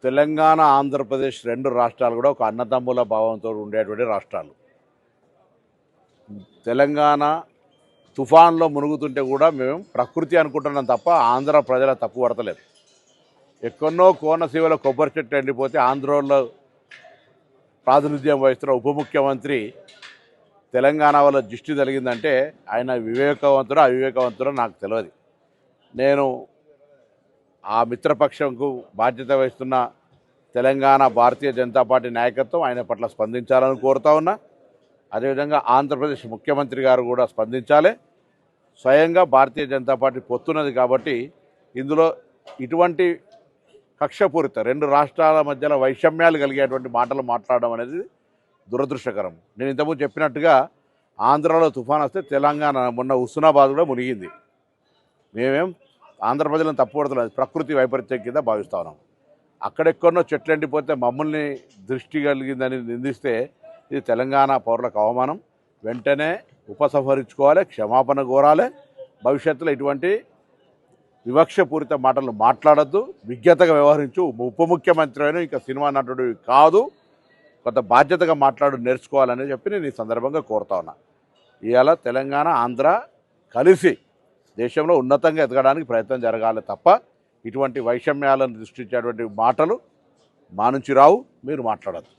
తెలంగాణ ఆంధ్రప్రదేశ్ రెండు రాష్ట్రాలు కూడా ఒక అన్నదమ్ముల భావంతో ఉండేటువంటి రాష్ట్రాలు. తెలంగాణ తుఫాన్లో మునుగుతుంటే కూడా మేము ప్రకృతి అనుకుంటున్నాం తప్ప ఆంధ్ర ప్రజల తప్పు పడతలేదు. ఎక్కడో కోనసీమలో కొబ్బరి చెట్టు ఎండిపోతే ఆంధ్రలో ప్రాతినిధ్యం వహిస్తున్న ఉప ముఖ్యమంత్రి తెలంగాణ వల్ల దృష్టి కలిగిందంటే ఆయన వివేకవంతుడో అవివేకవంతుడో నాకు తెలియదు. నేను ఆ మిత్రపక్షంకు బాధ్యత వహిస్తున్న తెలంగాణ భారతీయ జనతా పార్టీ నాయకత్వం ఆయన పట్ల స్పందించాలని కోరుతా ఉన్నా. అదేవిధంగా ఆంధ్రప్రదేశ్ ముఖ్యమంత్రి గారు కూడా స్పందించాలి. స్వయంగా భారతీయ జనతా పార్టీ పొత్తున్నది కాబట్టి ఇందులో ఇటువంటి కక్షపూరిత రెండు రాష్ట్రాల మధ్యలో వైషమ్యాలు కలిగేటువంటి మాటలు మాట్లాడడం అనేది దురదృష్టకరం. నేను ఇంతకుముందు చెప్పినట్టుగా ఆంధ్రాలో తుఫాన్ వస్తే తెలంగాణ మొన్న హుస్నాబాద్ కూడా మునిగింది. మేమేం ఆంధ్ర ప్రజలను తప్పుపడుతున్నది ప్రకృతి వైపరీత్యం కింద భావిస్తూ ఉన్నాం. అక్కడెక్కడో చెట్లు ఎండిపోతే మమ్మల్ని దృష్టి కలిగిందని నిందిస్తే ఇది తెలంగాణ పౌరులకు అవమానం. వెంటనే ఉపసంహరించుకోవాలి, క్షమాపణ కోరాలి. భవిష్యత్తులో ఇటువంటి వివక్షపూరిత మాటలు మాట్లాడద్దు, విజ్ఞతగా వ్యవహరించు. ఉప ముఖ్యమంత్రి అయినా ఇంకా సినిమా నటుడు కాదు, కొంత బాధ్యతగా మాట్లాడు నేర్చుకోవాలని చెప్పి నేను ఈ సందర్భంగా కోరుతా ఉన్నా. ఇవాళ తెలంగాణ ఆంధ్ర కలిసి దేశంలో ఉన్నతంగా ఎదగడానికి ప్రయత్నం జరగాలి తప్ప ఇటువంటి వైషమ్యాలను సృష్టించేటువంటి మాటలు మా నుంచి రావు, మీరు మాట్లాడద్దు.